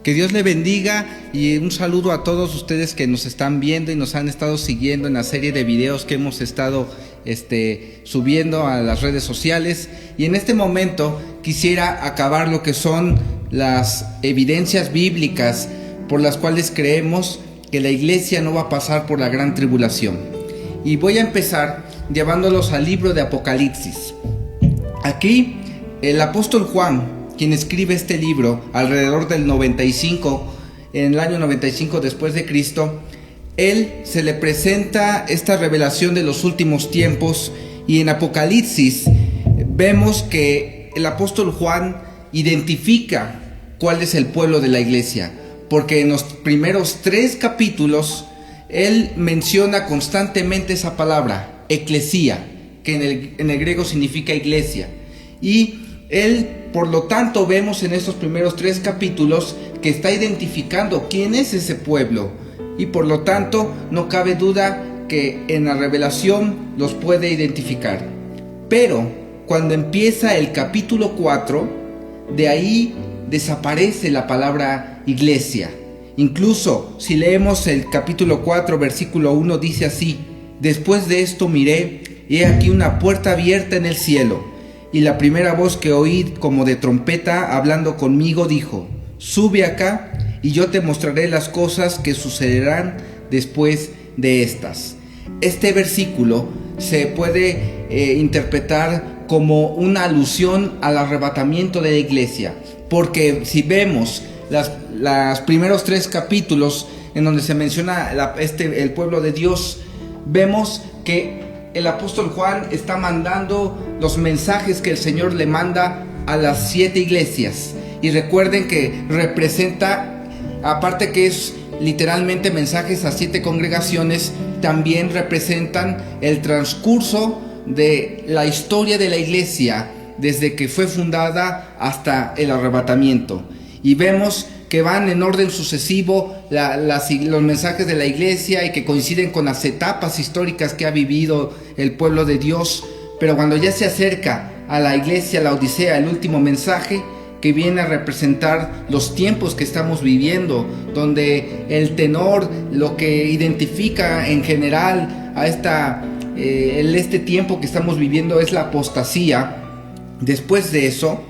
Que Dios le bendiga y un saludo a todos ustedes que nos están viendo y nos han estado siguiendo en la serie de videos que hemos estado subiendo a las redes sociales. Y en este momento quisiera acabar lo que son las evidencias bíblicas por las cuales creemos que la iglesia no va a pasar por la gran tribulación. Y voy a empezar llevándolos al libro de Apocalipsis. Aquí el apóstol Juan, quien escribe este libro alrededor del 95, en el año 95 después de Cristo, él se le presenta esta revelación de los últimos tiempos, y en Apocalipsis vemos que el apóstol Juan identifica cuál es el pueblo de la iglesia, porque en los primeros 3 capítulos él menciona constantemente esa palabra, eclesía, que en el griego significa iglesia, y él, por lo tanto, vemos en estos primeros 3 capítulos que está identificando quién es ese pueblo, y por lo tanto no cabe duda que en la revelación los puede identificar. Pero cuando empieza el capítulo 4, de ahí desaparece la palabra iglesia. Incluso si leemos el capítulo 4 versículo 1, dice así: después de esto miré, y he aquí una puerta abierta en el cielo, y la primera voz que oí como de trompeta hablando conmigo dijo: sube acá, y yo te mostraré las cosas que sucederán después de estas. Este versículo se puede interpretar como una alusión al arrebatamiento de la iglesia, porque si vemos los primeros 3 capítulos en donde se menciona el pueblo de Dios, vemos que el apóstol Juan está mandando los mensajes que el Señor le manda a las 7 iglesias. Y recuerden que representa, aparte que es literalmente mensajes a 7 congregaciones, también representan el transcurso de la historia de la iglesia desde que fue fundada hasta el arrebatamiento. Y vemos que van en orden sucesivo los mensajes de la iglesia, y que coinciden con las etapas históricas que ha vivido el pueblo de Dios. Pero cuando ya se acerca a la iglesia, la Odisea, el último mensaje, que viene a representar los tiempos que estamos viviendo, donde el tenor, lo que identifica en general a este tiempo que estamos viviendo, es la apostasía. Después de eso,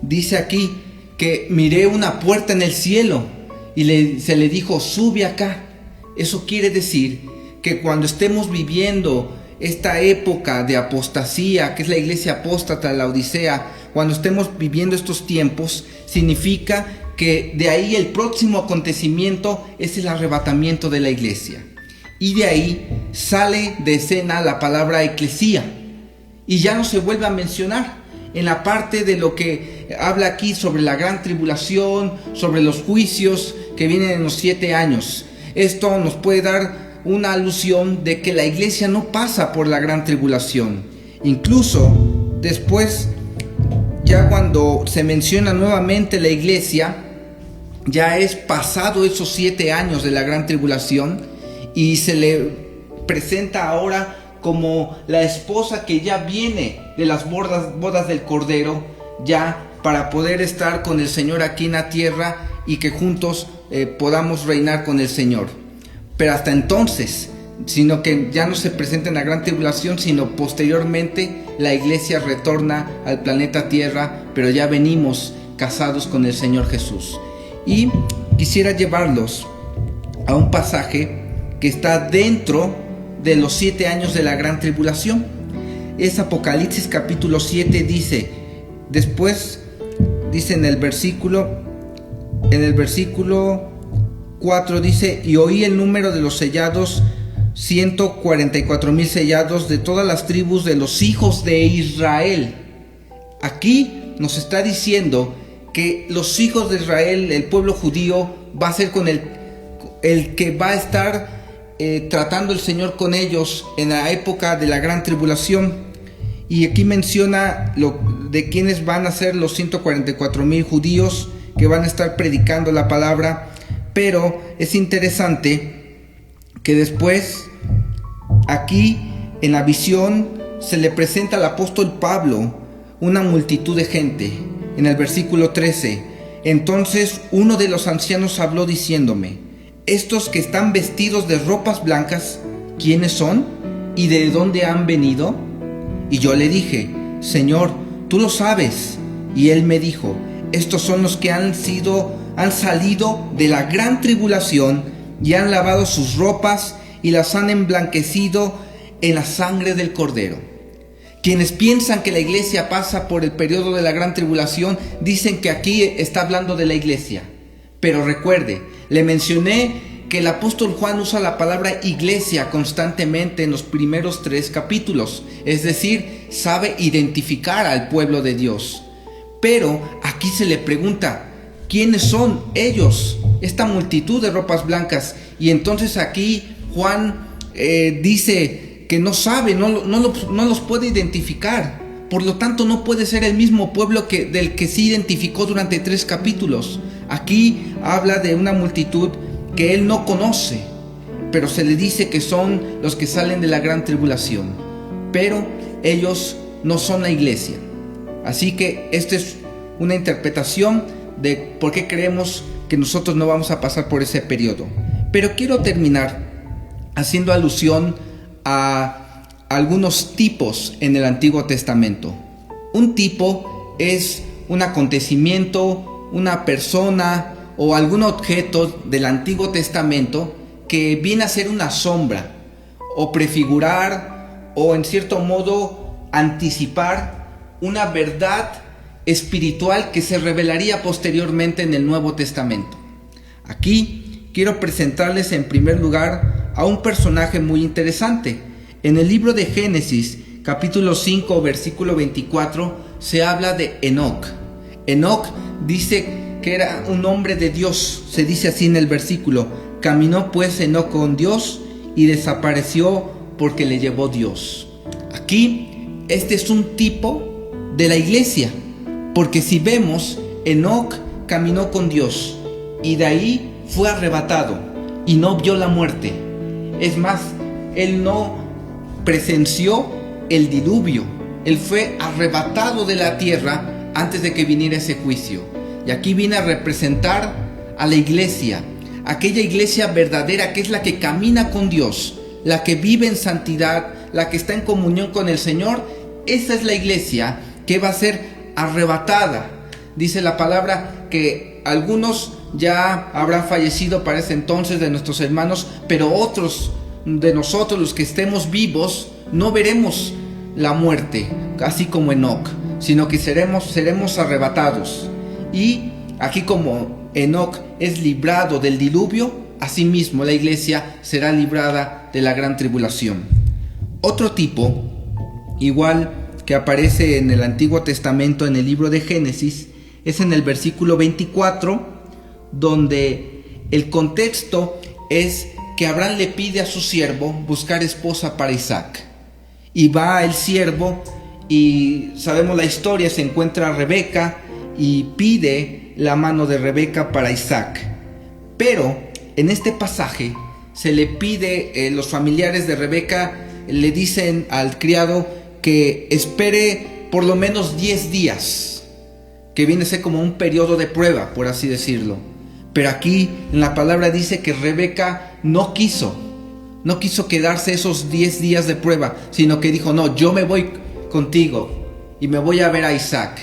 dice aquí que miré una puerta en el cielo, y se le dijo: sube acá. Eso quiere decir que cuando estemos viviendo esta época de apostasía, que es la iglesia apóstata, la Odisea, cuando estemos viviendo estos tiempos, significa que de ahí el próximo acontecimiento es el arrebatamiento de la iglesia. Y de ahí sale de escena la palabra eclesía, y ya no se vuelve a mencionar en la parte de lo que habla aquí sobre la gran tribulación, sobre los juicios que vienen en los 7 años. Esto nos puede dar una alusión de que la iglesia no pasa por la gran tribulación. Incluso después, ya cuando se menciona nuevamente la iglesia, ya es pasado esos 7 años de la gran tribulación, y se le presenta ahora como la esposa que ya viene de las bodas del Cordero, ya para poder estar con el Señor aquí en la tierra, y que juntos podamos reinar con el Señor. Pero hasta entonces, sino que ya no se presenta en la gran tribulación, sino posteriormente la iglesia retorna al planeta Tierra, pero ya venimos casados con el Señor Jesús. Y quisiera llevarlos a un pasaje que está dentro de los 7 años de la gran tribulación. Es Apocalipsis capítulo 7, después dice en el versículo 4, dice: y oí el número de los sellados, 144,000 sellados de todas las tribus de los hijos de Israel. Aquí nos está diciendo que los hijos de Israel, el pueblo judío, va a ser con el que va a estar tratando el Señor con ellos en la época de la gran tribulación. Y aquí menciona de quiénes van a ser los 144,000 judíos que van a estar predicando la palabra. Pero es interesante que después, aquí en la visión, se le presenta al apóstol Pablo una multitud de gente. En el versículo 13, Entonces uno de los ancianos habló diciéndome: estos que están vestidos de ropas blancas, ¿quiénes son? ¿Y de dónde han venido? Y yo le dije: Señor, tú lo sabes. Y él me dijo: estos son los que han salido de la gran tribulación y han lavado sus ropas y las han emblanquecido en la sangre del Cordero. Quienes piensan que la iglesia pasa por el periodo de la gran tribulación dicen que aquí está hablando de la iglesia. Pero recuerde, le mencioné que el apóstol Juan usa la palabra iglesia constantemente en los primeros 3 capítulos, es decir, sabe identificar al pueblo de Dios. Pero aquí se le pregunta: ¿quiénes son ellos? Esta multitud de ropas blancas. Y entonces aquí Juan dice que no sabe, no los puede identificar. Por lo tanto, no puede ser el mismo pueblo del que se identificó durante 3 capítulos. Aquí habla de una multitud que él no conoce, pero se le dice que son los que salen de la gran tribulación. Pero ellos no son la iglesia. Así que esta es una interpretación de por qué creemos que nosotros no vamos a pasar por ese periodo. Pero quiero terminar haciendo alusión a algunos tipos en el Antiguo Testamento. Un tipo es un acontecimiento, una persona o algún objeto del Antiguo Testamento que viene a ser una sombra o prefigurar o en cierto modo anticipar una verdad espiritual que se revelaría posteriormente en el Nuevo Testamento. Aquí quiero presentarles en primer lugar a un personaje muy interesante. En el libro de Génesis, capítulo 5, versículo 24, se habla de Enoc. Enoc dice que era un hombre de Dios, se dice así en el versículo: caminó pues Enoc con Dios y desapareció porque le llevó Dios. Aquí, este es un tipo de la iglesia, porque si vemos, Enoc caminó con Dios y de ahí fue arrebatado y no vio la muerte. Es más, él no presenció el diluvio, él fue arrebatado de la tierra antes de que viniera ese juicio. Y aquí viene a representar a la iglesia, aquella iglesia verdadera que es la que camina con Dios, la que vive en santidad, la que está en comunión con el Señor. Esa es la iglesia que va a ser arrebatada. Dice la palabra que algunos ya habrán fallecido para ese entonces de nuestros hermanos, pero otros de nosotros, los que estemos vivos, no veremos la muerte, así como Enoc, sino que seremos arrebatados. Y aquí, como Enoc es librado del diluvio, asimismo la iglesia será librada de la gran tribulación. Otro tipo, igual que aparece en el Antiguo Testamento en el libro de Génesis, es en el versículo 24, donde el contexto es que Abraham le pide a su siervo buscar esposa para Isaac. Y va el siervo y sabemos la historia, se encuentra a Rebeca y pide la mano de Rebeca para Isaac. Pero en este pasaje se le pide, los familiares de Rebeca le dicen al criado que espere por lo menos 10 días, que viene a ser como un periodo de prueba, por así decirlo. Pero aquí en la palabra dice que Rebeca no quiso quedarse esos 10 días de prueba, sino que dijo: no, yo me voy contigo y me voy a ver a Isaac.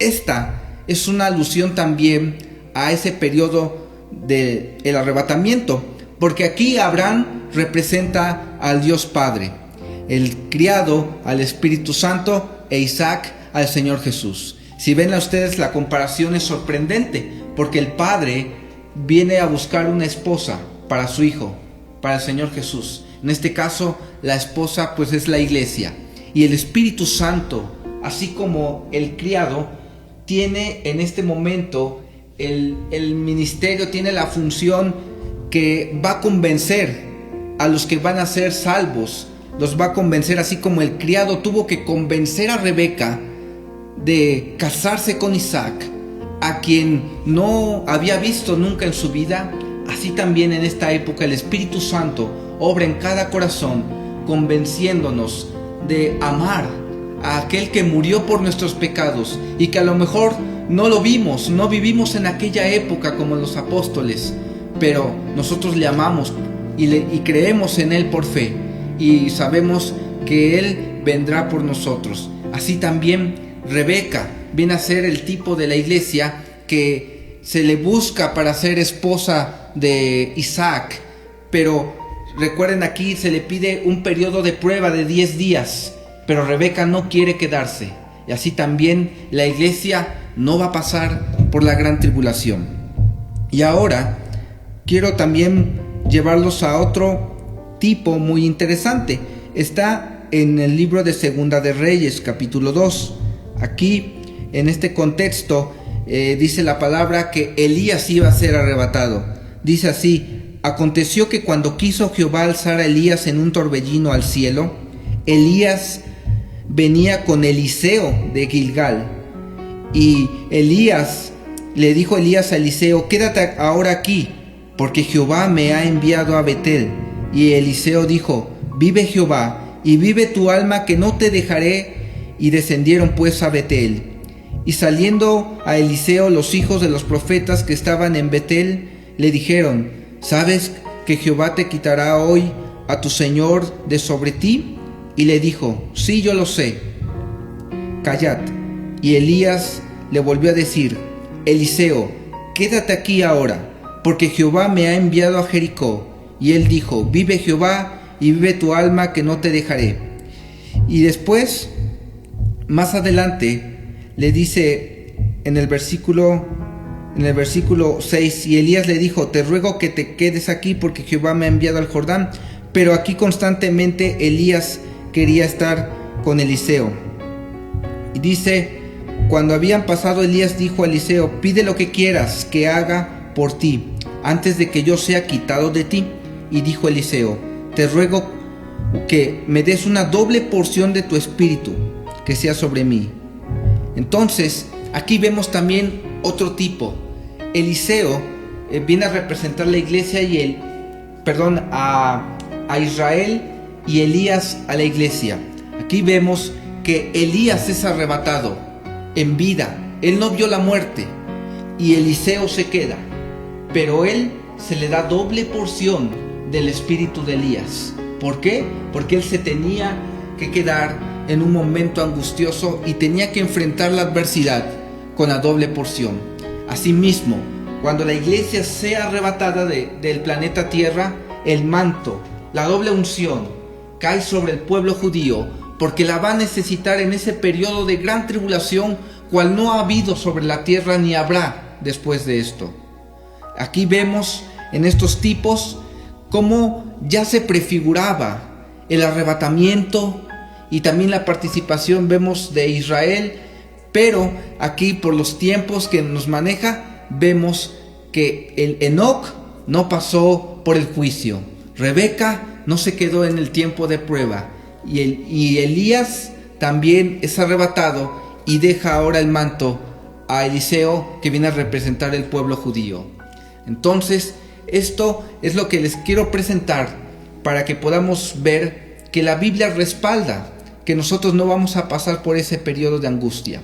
Esta es una alusión también a ese periodo del arrebatamiento, porque aquí Abraham representa al Dios Padre, el criado al Espíritu Santo e Isaac al Señor Jesús. Si ven a ustedes, la comparación es sorprendente, porque el Padre viene a buscar una esposa para su Hijo, para el Señor Jesús. En este caso, la esposa pues es la iglesia. Y el Espíritu Santo, así como el criado, tiene en este momento el ministerio, tiene la función que va a convencer a los que van a ser salvos. Los va a convencer, así como el criado tuvo que convencer a Rebeca de casarse con Isaac, a quien no había visto nunca en su vida. Así también en esta época el Espíritu Santo obra en cada corazón, convenciéndonos de amar a aquel que murió por nuestros pecados y que a lo mejor no lo vimos, no vivimos en aquella época como los apóstoles, pero nosotros le amamos y creemos en Él por fe y sabemos que Él vendrá por nosotros. Así también Rebeca viene a ser el tipo de la iglesia que se le busca para ser esposa de Isaac, pero recuerden, aquí se le pide un periodo de prueba de 10 días, pero Rebeca no quiere quedarse. Y así también la iglesia no va a pasar por la gran tribulación. Y ahora quiero también llevarlos a otro tipo muy interesante. Está en el libro de Segunda de Reyes, capítulo 2. Aquí, en este contexto, dice la palabra que Elías iba a ser arrebatado. Dice así: aconteció que cuando quiso Jehová alzar a Elías en un torbellino al cielo, Elías venía con Eliseo de Gilgal. Y le dijo Elías a Eliseo: quédate ahora aquí, porque Jehová me ha enviado a Betel. Y Eliseo dijo: vive Jehová, y vive tu alma, que no te dejaré. Y descendieron pues a Betel. Y saliendo a Eliseo los hijos de los profetas que estaban en Betel, le dijeron: ¿sabes que Jehová te quitará hoy a tu señor de sobre ti? Y le dijo: sí, yo lo sé. Callad. Y Elías le volvió a decir: Eliseo, quédate aquí ahora, porque Jehová me ha enviado a Jericó. Y él dijo: vive Jehová, y vive tu alma, que no te dejaré. Y después, más adelante, le dice en el versículo 6, y Elías le dijo: te ruego que te quedes aquí, porque Jehová me ha enviado al Jordán. Pero aquí constantemente Elías quería estar con Eliseo. Y dice: cuando habían pasado, Elías dijo a Eliseo: pide lo que quieras que haga por ti, antes de que yo sea quitado de ti. Y dijo Eliseo: te ruego que me des una doble porción de tu espíritu, que sea sobre mí. Entonces, aquí vemos también otro tipo. Eliseo viene a representar la iglesia a Israel, y Elías a la iglesia. Aquí vemos que Elías es arrebatado en vida. Él no vio la muerte, y Eliseo se queda, pero él se le da doble porción del espíritu de Elías. ¿Por qué? Porque él se tenía que quedar en un momento angustioso y tenía que enfrentar la adversidad con la doble porción. Asimismo, cuando la iglesia sea arrebatada del planeta Tierra, el manto, la doble unción, cae sobre el pueblo judío, porque la va a necesitar en ese periodo de gran tribulación, cual no ha habido sobre la tierra ni habrá después de esto. Aquí vemos en estos tipos cómo ya se prefiguraba el arrebatamiento y también la participación, vemos, de Israel, pero aquí por los tiempos que nos maneja, vemos que el Enoc no pasó por el juicio, Rebeca no se quedó en el tiempo de prueba, y Elías también es arrebatado y deja ahora el manto a Eliseo, que viene a representar el pueblo judío. Entonces, esto es lo que les quiero presentar para que podamos ver que la Biblia respalda que nosotros no vamos a pasar por ese periodo de angustia.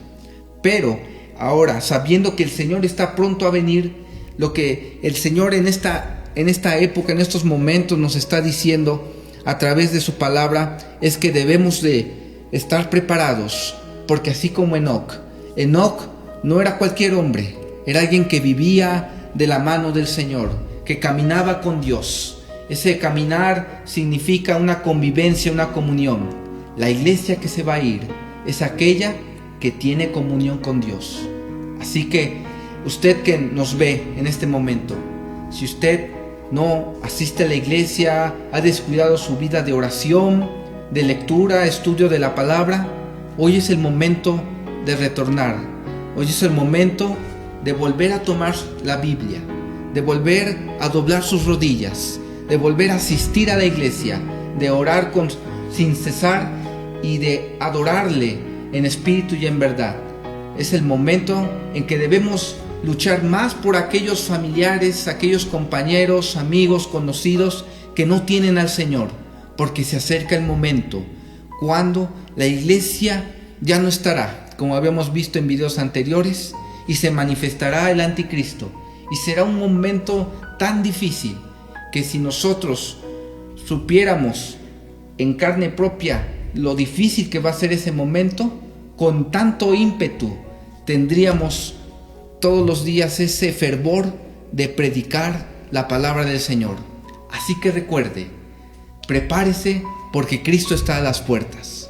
Pero ahora, sabiendo que el Señor está pronto a venir, lo que el Señor en esta época, en estos momentos, nos está diciendo a través de su palabra, es que debemos de estar preparados, porque así como Enoc no era cualquier hombre, era alguien que vivía de la mano del Señor, que caminaba con Dios. Ese caminar significa una convivencia, una comunión. La iglesia que se va a ir es aquella que tiene comunión con Dios. Así que usted que nos ve en este momento, si usted no asiste a la iglesia, ha descuidado su vida de oración, de lectura, estudio de la palabra, hoy es el momento de retornar. Hoy es el momento de volver a tomar la Biblia, de volver a doblar sus rodillas, de volver a asistir a la iglesia, de orar sin cesar y de adorarle en espíritu y en verdad. Es el momento en que debemos luchar más por aquellos familiares, aquellos compañeros, amigos, conocidos que no tienen al Señor, porque se acerca el momento cuando la iglesia ya no estará, como habíamos visto en videos anteriores, y se manifestará el anticristo. Y será un momento tan difícil que si nosotros supiéramos en carne propia lo difícil que va a ser ese momento, con tanto ímpetu tendríamos todos los días ese fervor de predicar la palabra del Señor. Así que recuerde, prepárese porque Cristo está a las puertas.